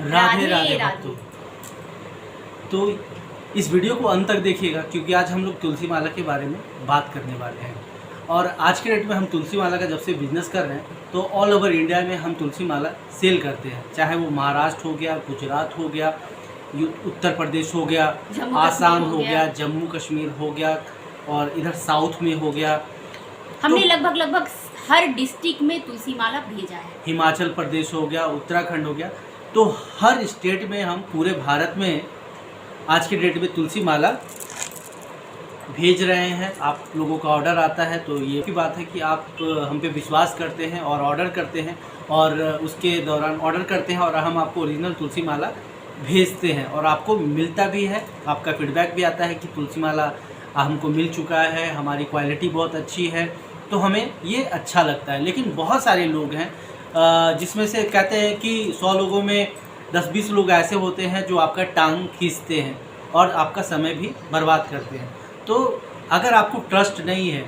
राधे राधे भक्तों। तो इस वीडियो को अंत तक देखिएगा, क्योंकि आज हम लोग तुलसी माला के बारे में बात करने वाले हैं। और आज के डेट में हम तुलसी माला का जब से बिजनेस कर रहे हैं तो ऑल ओवर इंडिया में हम तुलसी माला सेल करते हैं, चाहे वो महाराष्ट्र हो गया, गुजरात हो गया, उत्तर प्रदेश हो गया, आसाम हो गया, जम्मू कश्मीर हो गया, और इधर साउथ में हो गया। हमने लगभग हर डिस्ट्रिक्ट में तुलसी माला भेजा है। हिमाचल प्रदेश हो गया, उत्तराखंड हो गया, तो हर स्टेट में हम पूरे भारत में आज के डेट में तुलसी माला भेज रहे हैं। आप लोगों का ऑर्डर आता है तो ये की बात है कि आप हम पे विश्वास करते हैं और ऑर्डर करते हैं, और उसके दौरान ऑर्डर करते हैं और हम आपको ओरिजिनल तुलसी माला भेजते हैं, और आपको मिलता भी है। आपका फीडबैक भी आता है कि तुलसी माला हमको मिल चुका है, हमारी क्वालिटी बहुत अच्छी है, तो हमें ये अच्छा लगता है। लेकिन बहुत सारे लोग हैं जिसमें से कहते हैं कि 100 लोगों में 10-20 लोग ऐसे होते हैं जो आपका टांग खींचते हैं और आपका समय भी बर्बाद करते हैं। तो अगर आपको ट्रस्ट नहीं है,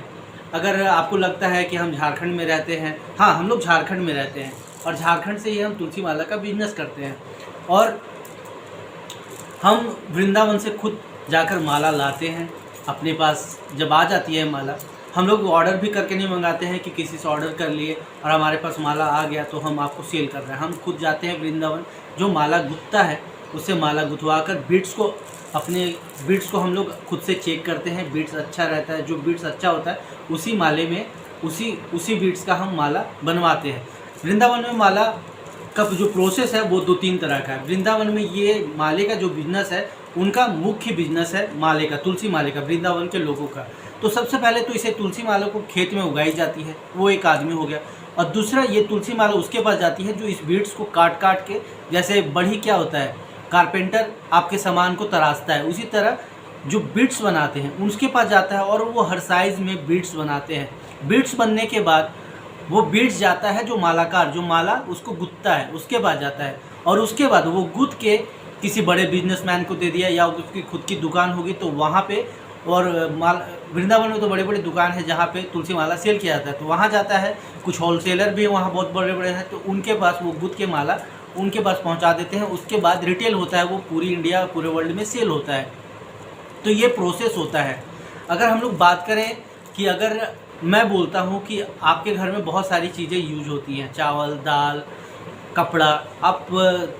अगर आपको लगता है कि हम झारखंड में रहते हैं, हाँ हम लोग झारखंड में रहते हैं और झारखंड से ही हम तुलसी माला का बिजनेस करते हैं, और हम वृंदावन से खुद जाकर माला लाते हैं अपने पास। जब आ जाती है माला, हम लोग ऑर्डर भी करके नहीं मंगाते हैं कि किसी से ऑर्डर कर लिए और हमारे पास माला आ गया तो हम आपको सेल कर रहे हैं। हम खुद जाते हैं वृंदावन, जो माला गुथता है उससे माला गुथवा कर अपने बीट्स को हम लोग खुद से चेक करते हैं। बीट्स अच्छा रहता है, जो बीट्स अच्छा होता है उसी माले में उसी बीट्स का हम माला बनवाते हैं। वृंदावन में माला का जो प्रोसेस है वो 2-3 तरह का है। वृंदावन में ये माले का जो बिजनेस है, उनका मुख्य बिजनेस है माले का, तुलसी माले का, वृंदावन के लोगों का। तो सबसे पहले तो इसे तुलसी माला को खेत में उगाई जाती है, वो एक आदमी हो गया, और दूसरा ये तुलसी माला उसके पास जाती है जो इस बीड्स को काट काट के, जैसे बढ़ी क्या होता है, कारपेंटर आपके सामान को तराशता है, उसी तरह जो बीड्स बनाते हैं उसके पास जाता है और वो हर साइज़ में बीड्स बनाते हैं। बीड्स बनने के बाद वो बीड्स जाता है जो मालाकार, जो माला उसको गुथता है, उसके पास जाता है, और उसके बाद वो गुथ के किसी बड़े बिजनेसमैन को दे दिया, या उसकी खुद की दुकान होगी तो वहाँ पे, और वृंदावन में तो बड़े बड़े दुकान है जहाँ पे तुलसी माला सेल किया जाता है, तो वहाँ जाता है। कुछ होलसेलर भी वहाँ बहुत बड़े बड़े हैं, तो उनके पास वो गुथ के माला उनके पास पहुँचा देते हैं। उसके बाद रिटेल होता है, वो पूरी इंडिया पूरे वर्ल्ड में सेल होता है। तो ये प्रोसेस होता है। अगर हम लोग बात करें कि अगर मैं बोलता हूँ कि आपके घर में बहुत सारी चीज़ें यूज होती हैं, चावल दाल कपड़ा, आप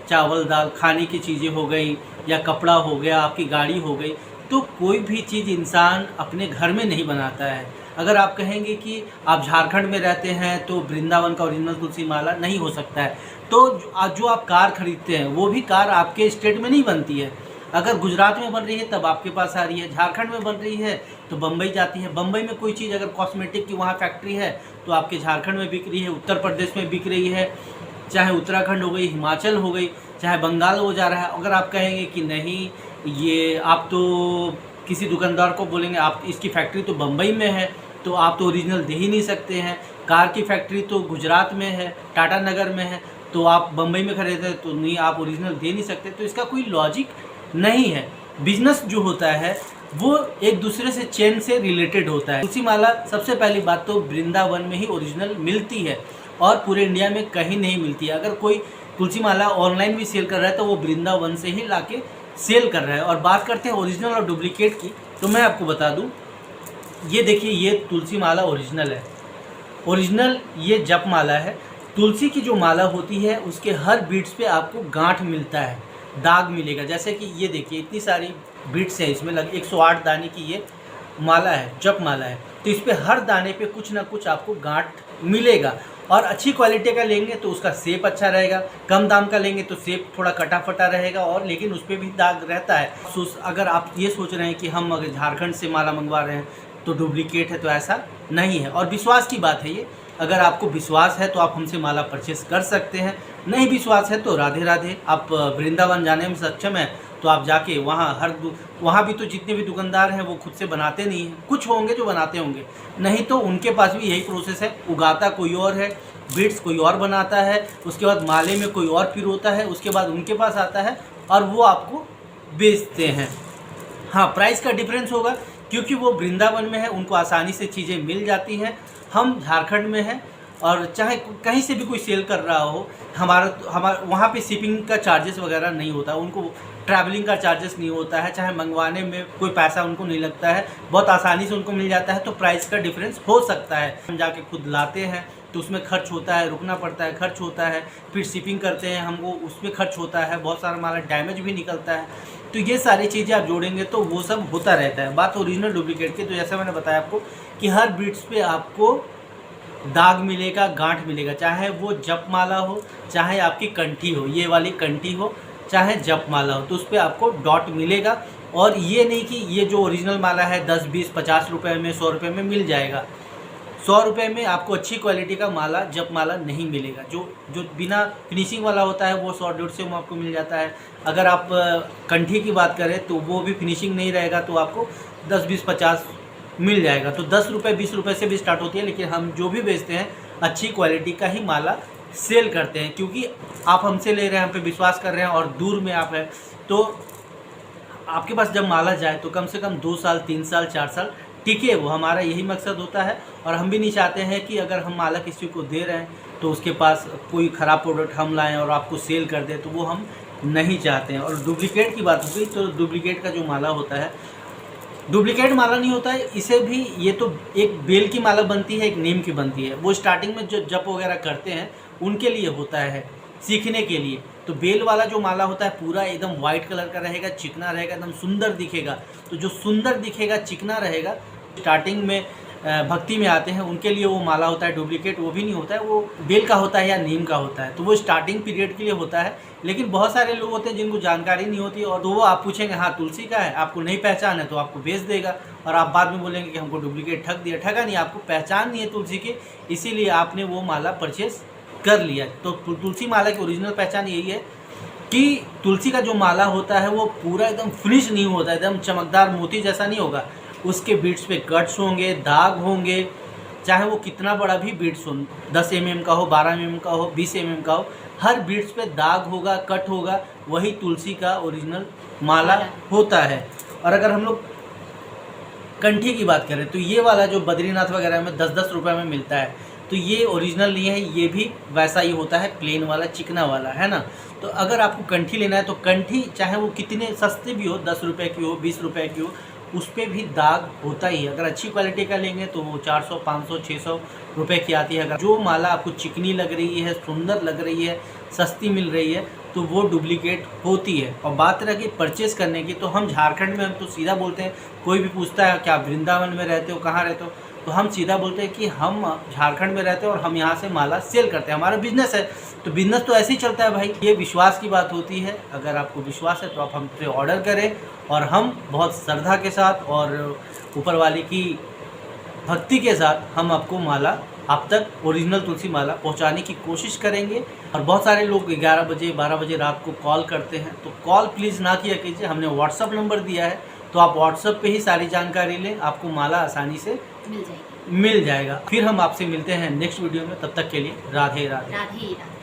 चावल दाल खाने की चीज़ें हो गई, या कपड़ा हो गया, आपकी गाड़ी हो गई, तो कोई भी चीज़ इंसान अपने घर में नहीं बनाता है। अगर आप कहेंगे कि आप झारखंड में रहते हैं तो वृंदावन का ओरिजिनल तुलसी माला नहीं हो सकता है, तो जो आप कार खरीदते हैं वो भी कार आपके स्टेट में नहीं बनती है। अगर गुजरात में बन रही है तब आपके पास आ रही है, झारखंड में बन रही है तो बम्बई जाती है। बम्बई में कोई चीज़ अगर कॉस्मेटिक की वहाँ फैक्ट्री है तो आपके झारखंड में बिक रही है, उत्तर प्रदेश में बिक रही है, चाहे उत्तराखंड हो गई, हिमाचल हो गई, चाहे बंगाल हो जा रहा है। अगर आप कहेंगे कि नहीं, ये आप तो किसी दुकानदार को बोलेंगे आप इसकी फैक्ट्री तो बम्बई में है, तो आप तो ओरिजिनल दे ही नहीं सकते हैं। कार की फैक्ट्री तो गुजरात में है, टाटा नगर में है, तो आप बम्बई में खरीदते हैं तो नहीं, आप ओरिजिनल दे नहीं सकते। तो इसका कोई लॉजिक नहीं है। बिजनेस जो होता है वो एक दूसरे से चेन से रिलेटेड होता है। तुलसी माला सबसे पहली बात तो वृंदावन में ही ओरिजिनल मिलती है और पूरे इंडिया में कहीं नहीं मिलती है। अगर कोई तुलसी माला ऑनलाइन भी सेल कर रहा है तो वो वृंदावन से ही लाके सेल कर रहा है। और बात करते हैं ओरिजिनल और डुप्लीकेट की, तो मैं आपको बता दूं, ये देखिए, ये तुलसी माला ओरिजिनल है। ओरिजिनल ये जप माला है। तुलसी की जो माला होती है उसके हर बीट्स पे आपको गांठ मिलता है, दाग मिलेगा। जैसे कि ये देखिए, इतनी सारी बीट्स है इसमें, लग 108 दाने की ये माला है, जप माला है, तो इस पर हर दाने पे कुछ ना कुछ आपको गांठ मिलेगा। और अच्छी क्वालिटी का लेंगे तो उसका शेप अच्छा रहेगा, कम दाम का लेंगे तो शेप थोड़ा कटा फटा रहेगा, और लेकिन उस पर भी दाग रहता है। अगर आप ये सोच रहे हैं कि हम अगर झारखंड से माला मंगवा रहे हैं तो डुप्लीकेट है, तो ऐसा नहीं है। और विश्वास की बात है ये, अगर आपको विश्वास है तो आप हमसे माला परचेस कर सकते हैं, नहीं विश्वास है तो राधे राधे। आप वृंदावन जाने में सक्षम है तो आप जाके वहाँ भी तो जितने भी दुकानदार हैं वो खुद से बनाते नहीं हैं, कुछ होंगे जो बनाते होंगे, नहीं तो उनके पास भी यही प्रोसेस है। उगाता कोई और है, बीड्स कोई और बनाता है, उसके बाद माले में कोई और पिरोता है, उसके बाद उनके पास आता है और वो आपको बेचते हैं। हाँ, प्राइस का डिफरेंस होगा क्योंकि वो वृंदावन में है, उनको आसानी से चीज़ें मिल जाती हैं। हम झारखंड में हैं और चाहे कहीं से भी कोई सेल कर रहा हो, हमारा वहाँ पे शिपिंग का चार्जेस वगैरह नहीं होता, उनको ट्रैवलिंग का चार्जेस नहीं होता है, चाहे मंगवाने में कोई पैसा उनको नहीं लगता है, बहुत आसानी से उनको मिल जाता है। तो प्राइस का डिफरेंस हो सकता है, हम जाके खुद लाते हैं तो उसमें खर्च होता है, रुकना पड़ता है, खर्च होता है, फिर शिपिंग करते हैं हमको उसमें खर्च होता है, बहुत सारा हमारा डैमेज भी निकलता है। तो ये सारी चीज़ें आप जोड़ेंगे तो वो सब होता रहता है। बात ओरिजिनल डुप्लीकेट की, तो जैसे मैंने बताया आपको कि हर बीड्स पे आपको दाग मिलेगा, गांठ मिलेगा, चाहे वो जपमाला हो, चाहे आपकी कंठी हो, ये वाली कंठी हो, चाहे जपमाला हो, तो उस पर आपको डॉट मिलेगा। और ये नहीं कि ये जो ओरिजिनल माला है 10, 20, 50 रुपये में, 100 रुपये में मिल जाएगा। 100 रुपये में आपको अच्छी क्वालिटी का माला, जपमाला नहीं मिलेगा। जो बिना फिनिशिंग वाला होता है वो 100-150 में आपको मिल जाता है। अगर आप कंठी की बात करें तो वो भी फिनिशिंग नहीं रहेगा तो आपको 10, 20, 50 मिल जाएगा। तो 10 रुपये, 20 रुपये से भी स्टार्ट होती है, लेकिन हम जो भी बेचते हैं अच्छी क्वालिटी का ही माला सेल करते हैं, क्योंकि आप हमसे ले रहे हैं, हम पे विश्वास कर रहे हैं और दूर में आप हैं, तो आपके पास जब माला जाए तो कम से कम 2 साल, 3 साल, 4 साल टिके, वो हमारा यही मकसद होता है। और हम भी नहीं चाहते हैं कि अगर हम माला किसी को दे रहे हैं तो उसके पास कोई ख़राब प्रोडक्ट हम लाएं और आपको सेल कर दें, तो वो हम नहीं चाहते हैं। और डुप्लीकेट की बात होगी तो डुप्लीकेट का जो माला होता है, डुप्लीकेट माला नहीं होता है, इसे भी ये तो एक बेल की माला बनती है, एक नीम की बनती है। वो स्टार्टिंग में जो जप वगैरह करते हैं उनके लिए होता है, सीखने के लिए। तो बेल वाला जो माला होता है पूरा एकदम वाइट कलर का रहेगा, चिकना रहेगा, एकदम सुंदर दिखेगा। तो जो सुंदर दिखेगा, चिकना रहेगा, स्टार्टिंग में भक्ति में आते हैं उनके लिए वो माला होता है। डुप्लीकेट वो भी नहीं होता है, वो बेल का होता है या नीम का होता है। तो वो स्टार्टिंग पीरियड के लिए होता है। लेकिन बहुत सारे लोग होते हैं जिनको जानकारी नहीं होती, और तो वो आप पूछेंगे हाँ तुलसी का है, आपको नहीं पहचान है तो आपको बेच देगा, और आप बाद में बोलेंगे कि हमको डुप्लीकेट ठग दिया। ठगा नहीं, आपको पहचान नहीं है तुलसी की, इसीलिए आपने वो माला परचेस कर लिया। तो तुलसी माला की ओरिजिनल पहचान यही है कि तुलसी का जो माला होता है वो पूरा एकदम फिनिश नहीं होता, एकदम चमकदार मोती जैसा नहीं होगा। उसके बीड्स पे कट्स होंगे, दाग होंगे, चाहे वो कितना बड़ा भी बीड्स हो, 10 mm का हो, 12 mm का हो, 20 mm का हो, हर बीड्स पे दाग होगा, कट होगा। वही तुलसी का ओरिजिनल माला होता है। और अगर हम लोग कंठी की बात करें तो ये वाला जो बद्रीनाथ वगैरह में 10-10 रुपये में मिलता है, तो ये ओरिजिनल नहीं है, ये भी वैसा ही होता है, प्लेन वाला, चिकना वाला, है ना। तो अगर आपको कंठी लेना है तो कंठी चाहे वो कितने सस्ते भी हो, 10 रुपये की हो, 20 रुपये की हो, उस पर भी दाग होता ही है। अगर अच्छी क्वालिटी का लेंगे तो वो 400, 500, 600 रुपये की आती है। अगर जो माला आपको चिकनी लग रही है, सुंदर लग रही है, सस्ती मिल रही है, तो वो डुप्लीकेट होती है। और बात रही परचेज़ करने की, तो हम झारखंड में हम तो सीधा बोलते हैं, कोई भी पूछता है क्या वृंदावन में रहते हो, कहाँ रहते हो, तो हम सीधा बोलते हैं कि हम झारखंड में रहते हैं और हम यहाँ से माला सेल करते हैं, हमारा बिजनेस है। तो बिजनेस तो ऐसे ही चलता है भाई, ये विश्वास की बात होती है। अगर आपको विश्वास है तो आप हमसे ऑर्डर करें, और हम बहुत श्रद्धा के साथ और ऊपर वाले की भक्ति के साथ हम आपको माला, आप तक ओरिजिनल तुलसी माला पहुंचाने की कोशिश करेंगे। और बहुत सारे लोग 11 बजे, 12 बजे रात को कॉल करते हैं, तो कॉल प्लीज़ ना किया कीजिए। हमने व्हाट्सअप नंबर दिया है, तो आप व्हाट्सअप पे ही सारी जानकारी लें, आपको माला आसानी से मिल जाएगा। फिर हम आपसे मिलते हैं नेक्स्ट वीडियो में, तब तक के लिए राधे राधे। राधे राधे।